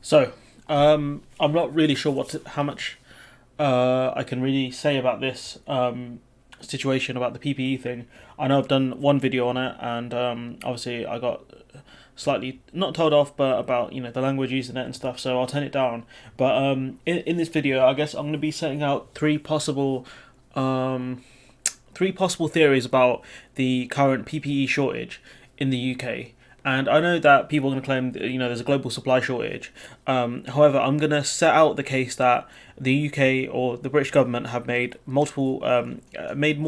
So, I'm not really sure how much I can really say about this situation about the PPE thing. I know I've done one video on it, and obviously I got slightly not told off, but about the language used in it and stuff. So I'll turn it down. But in this video, I guess I'm going to be setting out um, three possible theories about the current PPE shortage in the UK. And I know that people are going to claim that, there's a global supply shortage. However, I'm going to set out the case that the UK or the British government have made more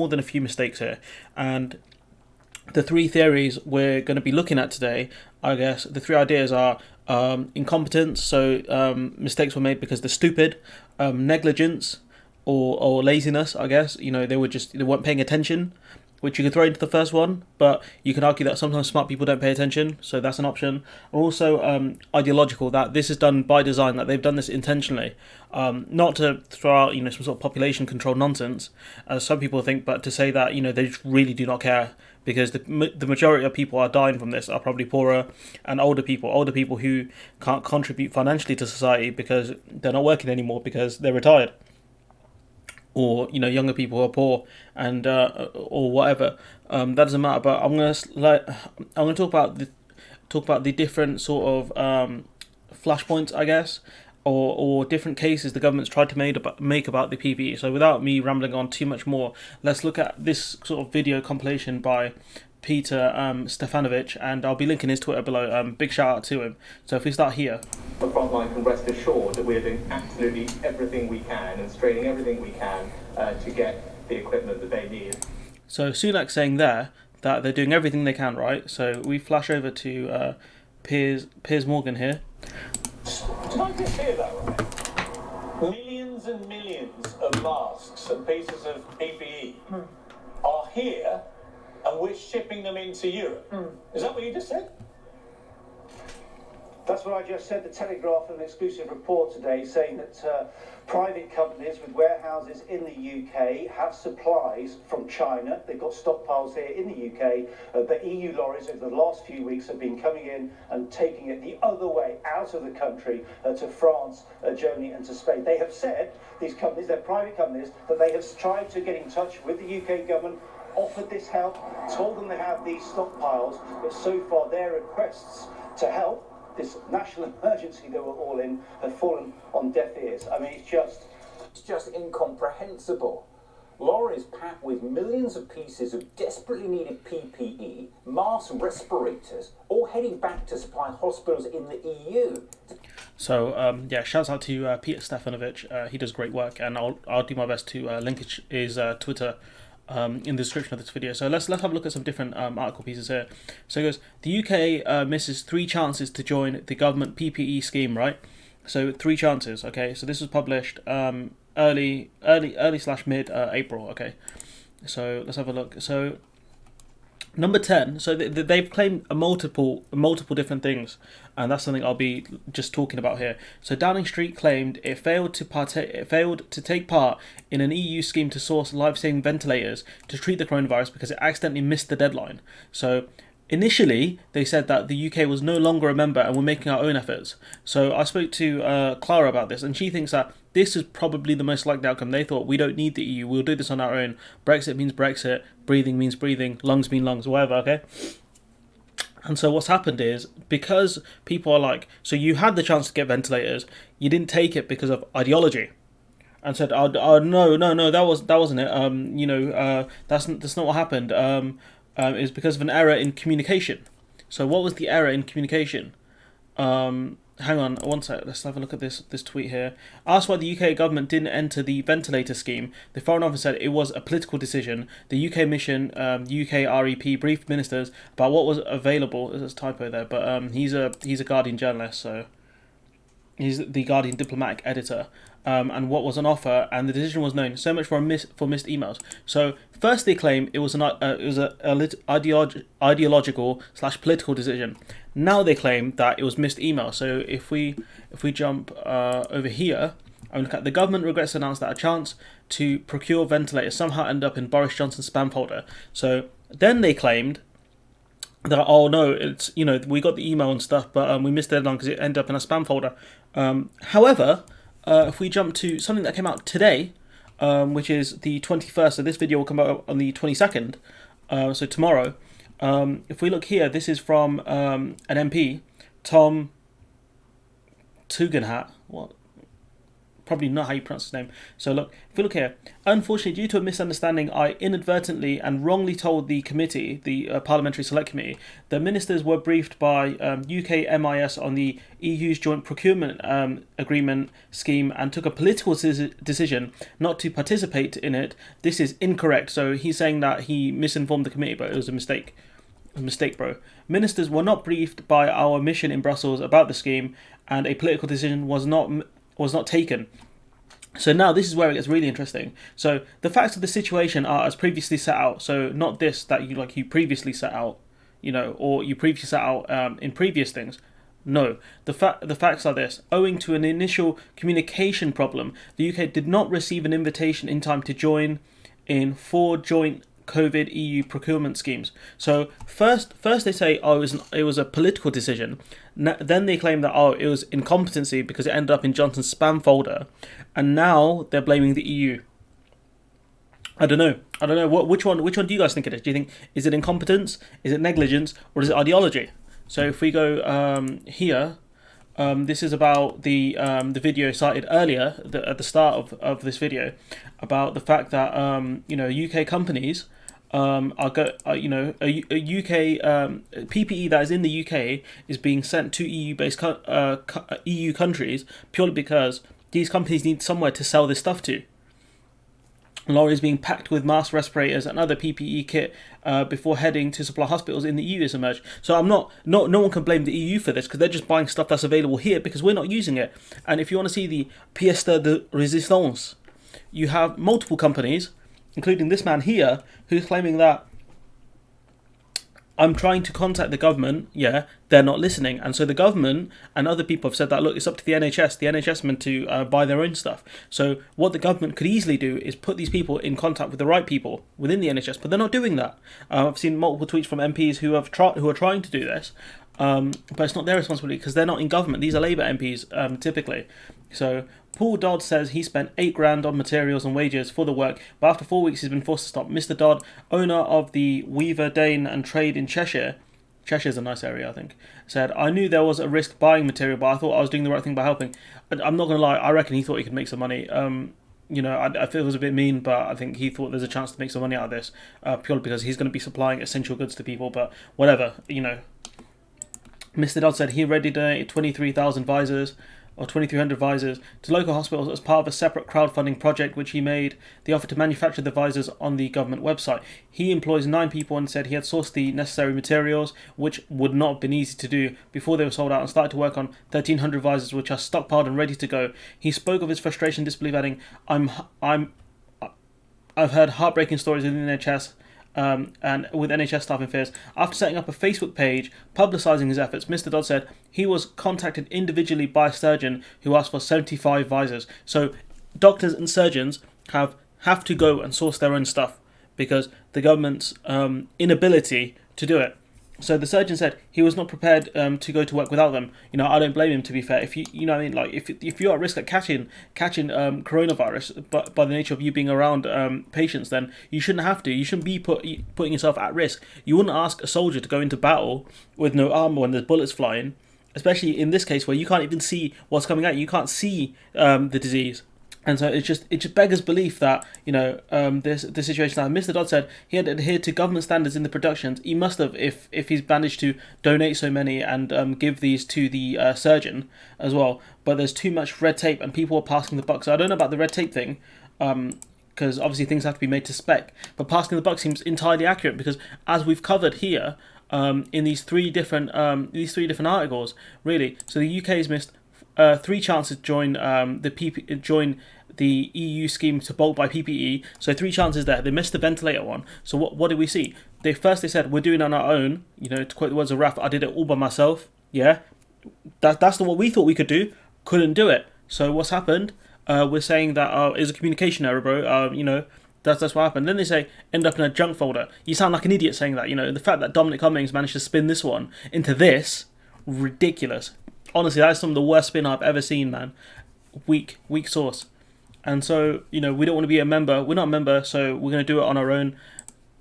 than a few mistakes here. And the three theories we're going to be looking at today, I guess, the three ideas are incompetence, so mistakes were made because they're stupid, negligence, or laziness, I guess. They weren't paying attention, which you could throw into the first one, but you can argue that sometimes smart people don't pay attention, so that's an option. Also, ideological, that this is done by design, that they've done this intentionally, not to throw out some sort of population control nonsense, as some people think, but to say that they just really do not care, because the majority of people are dying from this are probably poorer and older people who can't contribute financially to society because they're not working anymore because they're retired, or younger people who are poor and or whatever. That doesn't matter. But I'm gonna talk about the different sort of flashpoints, I guess, or different cases the government's tried to make about the PPE. So without me rambling on too much more, let's look at this sort of video compilation by Peter Stefanovic, and I'll be linking his Twitter below. Big shout out to him. So if we start here. The front line can rest assured that we're doing absolutely everything we can and straining everything we can to get the equipment that they need. So Sunak saying there that they're doing everything they can, right? So we flash over to Piers Morgan here. Did I just hear that right? Millions and millions of masks and pieces of PPE are here, and we're shipping them into Europe. Is that what you just said? That's what I just said. The Telegraph, an exclusive report today, saying that private companies with warehouses in the UK have supplies from China. They've got stockpiles here in the UK. The EU lorries over the last few weeks have been coming in and taking it the other way out of the country to France, Germany and to Spain. They have said, these companies, they're private companies, that they have tried to get in touch with the UK government, offered this help, told them they have these stockpiles, but so far their requests to help this national emergency that we're all in have fallen on deaf ears. I mean, it's just incomprehensible. Lorries packed with millions of pieces of desperately needed PPE, masks, respirators, all heading back to supply hospitals in the EU. So shouts out to Peter Stefanovic. He does great work, and I'll do my best to link his Twitter in the description of this video. So let's have a look at some different article pieces here. So it goes, the UK misses 3 chances to join the government PPE scheme, right? So 3 chances, okay? So this was published early / mid April, okay? So let's have a look. So number 10, so they've claimed multiple different things, and that's something I'll be just talking about here. So Downing Street claimed it failed to take part in an EU scheme to source life-saving ventilators to treat the coronavirus because it accidentally missed the deadline. So initially, they said that the UK was no longer a member and we're making our own efforts. So I spoke to Clara about this, and she thinks that this is probably the most likely outcome. They thought, we don't need the EU, we'll do this on our own. Brexit means Brexit, breathing means breathing, lungs mean lungs, whatever, okay? And so what's happened is, because people are like, so you had the chance to get ventilators, you didn't take it because of ideology. And said, no, that wasn't it. That's not what happened. Is because of an error in communication. So what was the error in communication? Hang on one sec, let's have a look at this tweet here. Asked why the UK government didn't enter the ventilator scheme, the Foreign Office said it was a political decision. The UK mission, UK REP, briefed ministers about what was available. There's a typo there, but he's a Guardian journalist, so he's the Guardian diplomatic editor. And what was on offer, and the decision was known. So much for missed emails. So first they claim it was ideological / political decision. Now they claim that it was missed email. So if we jump over here and look at, the government regrets to announce that a chance to procure ventilators somehow ended up in Boris Johnson's spam folder. So then they claimed that, oh no, it's we got the email and stuff, but we missed the deadline because it ended up in a spam folder. However, if we jump to something that came out today, which is the 21st, so this video will come out on the 22nd, so tomorrow. If we look here, this is from an MP, Tom Tugendhat. What? Probably not how you pronounce his name. So look, if we look here, unfortunately, due to a misunderstanding, I inadvertently and wrongly told the committee, the Parliamentary Select Committee, the ministers were briefed by UK MIS on the EU's joint procurement agreement scheme and took a political decision not to participate in it. This is incorrect. So he's saying that he misinformed the committee, but it was a mistake. A mistake, bro. Ministers were not briefed by our mission in Brussels about the scheme, and a political decision was not taken. So now this is where it gets really interesting. So the facts of the situation are as previously set out. So not this that you previously set out, or you previously set out in previous things. No, the facts are this. Owing to an initial communication problem, the UK did not receive an invitation in time to join in 4 joint COVID EU procurement schemes. So first they say, it was a political decision. Then they claim that it was incompetency because it ended up in Johnson's spam folder, and now they're blaming the EU. I don't know. Which one do you guys think it is? Do you think, is it incompetence, is it negligence, or is it ideology? So if we go here, this is about the video cited earlier at the start of this video, about the fact that UK companies a UK PPE that is in the UK is being sent to EU-based EU countries purely because these companies need somewhere to sell this stuff to. Lorries being packed with mask, respirators, and other PPE kit before heading to supply hospitals in the EU is emerged. So no one can blame the EU for this because they're just buying stuff that's available here because we're not using it. And if you want to see the pièce de résistance, you have multiple companies, including this man here, who's claiming that I'm trying to contact the government, they're not listening. And so the government and other people have said that, look, it's up to the NHS. The NHS meant to buy their own stuff. So what the government could easily do is put these people in contact with the right people within the NHS, but they're not doing that. I've seen multiple tweets from MPs who are trying to do this, but it's not their responsibility because they're not in government. These are Labour MPs typically. So Paul Dodd says he spent $8,000 on materials and wages for the work, but after 4 weeks he's been forced to stop. Mr. Dodd, owner of the Weaver Dane and Trade in Cheshire's a nice area, I think, said, I knew there was a risk buying material, but I thought I was doing the right thing by helping. I'm not going to lie, I reckon he thought he could make some money. I feel it was a bit mean, but I think he thought there's a chance to make some money out of this, purely because he's going to be supplying essential goods to people, but whatever, Mr. Dodd said he already donated 23,000 visors, or 2,300 visors, to local hospitals as part of a separate crowdfunding project which he made. They offered to manufacture the visors on the government website. He employs 9 people and said he had sourced the necessary materials, which would not have been easy to do, before they were sold out, and started to work on 1,300 visors which are stockpiled and ready to go. He spoke of his frustration and disbelief, adding, I've heard heartbreaking stories within the NHS and with NHS staff in fears. After setting up a Facebook page publicising his efforts, Mr. Dodd said he was contacted individually by a surgeon who asked for 75 visors. So doctors and surgeons have to go and source their own stuff because the government's inability to do it. So the surgeon said he was not prepared to go to work without them. I don't blame him, to be fair. If if you're at risk at catching coronavirus, but by the nature of you being around patients, then you shouldn't have to. You shouldn't be putting yourself at risk. You wouldn't ask a soldier to go into battle with no armor when there's bullets flying, especially in this case where you can't even see what's coming at you. You can't see the disease. And so it just beggars belief that this situation. Now, Mr. Dodd said he had adhered to government standards in the productions. He must have if he's managed to donate so many and give these to the surgeon as well. But there's too much red tape and people are passing the buck. So I don't know about the red tape thing, because obviously things have to be made to spec. But passing the buck seems entirely accurate because, as we've covered here in these three different articles, really. So the UK has missed 3 chances to join the EU scheme to bulk buy PPE. So 3 chances there. They missed the ventilator one. So what did we see? They said we're doing it on our own. To quote the words of Raf, I did it all by myself. Yeah, that's what we thought we could do. Couldn't do it. So what's happened? We're saying that it's a communication error, bro. That's what happened. Then they say end up in a junk folder. You sound like an idiot saying that. The fact that Dominic Cummings managed to spin this one into this, ridiculous. honestly, that is some of the worst spin I've ever seen, man. Weak source. And so, we don't want to be a member. We're not a member, so we're going to do it on our own.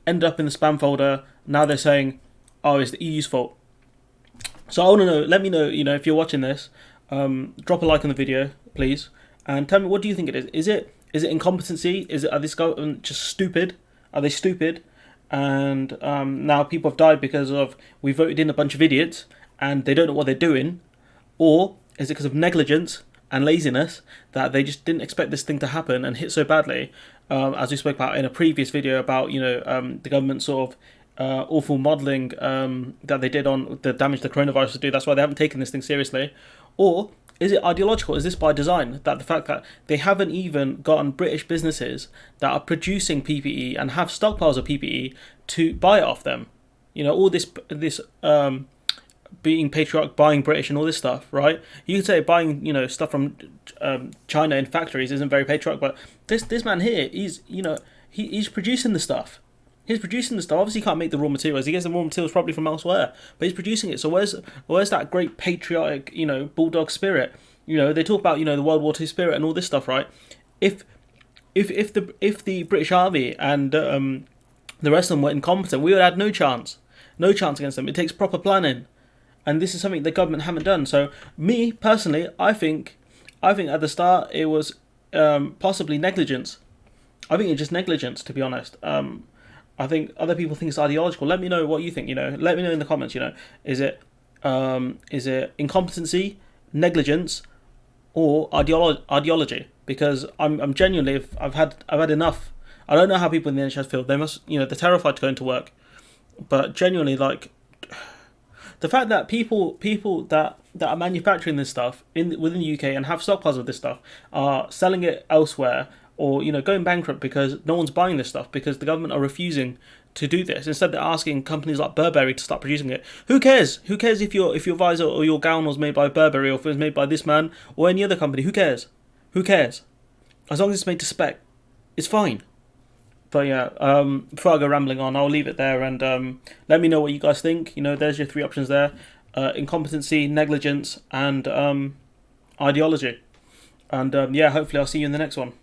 End up in the spam folder. Now they're saying, oh, it's the EU's fault. So I want to know, let me know, if you're watching this, drop a like on the video, please. And tell me, what do you think it is? Is it incompetency? Are this government just stupid? Are they stupid? And now people have died because of, we voted in a bunch of idiots and they don't know what they're doing? Or is it because of negligence and laziness that they just didn't expect this thing to happen and hit so badly? As we spoke about in a previous video about, the government sort of awful modelling that they did on the damage the coronavirus would do. That's why they haven't taken this thing seriously. Or is it ideological? Is this by design? That the fact that they haven't even gotten British businesses that are producing PPE and have stockpiles of PPE to buy it off them. All this being patriotic, buying British and all this stuff, right? You could say buying, stuff from China in factories isn't very patriotic, but this man here, he's producing the stuff. He's producing the stuff. Obviously, he can't make the raw materials. He gets the raw materials probably from elsewhere, but he's producing it. So where's that great patriotic, bulldog spirit? They talk about the World War II spirit and all this stuff, right? If the British Army and the rest of them were incompetent, we would have no chance against them. It takes proper planning, and this is something the government haven't done. So me personally, I think at the start it was possibly negligence. I think it's just negligence, to be honest. I think other people think it's ideological. Let me know what you think. Let me know in the comments. Is it incompetency, negligence, or ideology? Because I'm genuinely, I've had enough. I don't know how people in the NHS feel. They must, they're terrified to go into work. But genuinely, like, the fact that people that are manufacturing this stuff within the UK and have stockpiles of this stuff are selling it elsewhere, or going bankrupt because no one's buying this stuff because the government are refusing to do this. Instead, they're asking companies like Burberry to start producing it. Who cares? Who cares if your visor or your gown was made by Burberry or if it was made by this man or any other company? Who cares? As long as it's made to spec, it's fine. But yeah, before I go rambling on, I'll leave it there and let me know what you guys think. There's your 3 options there: incompetency, negligence, and ideology. And hopefully I'll see you in the next one.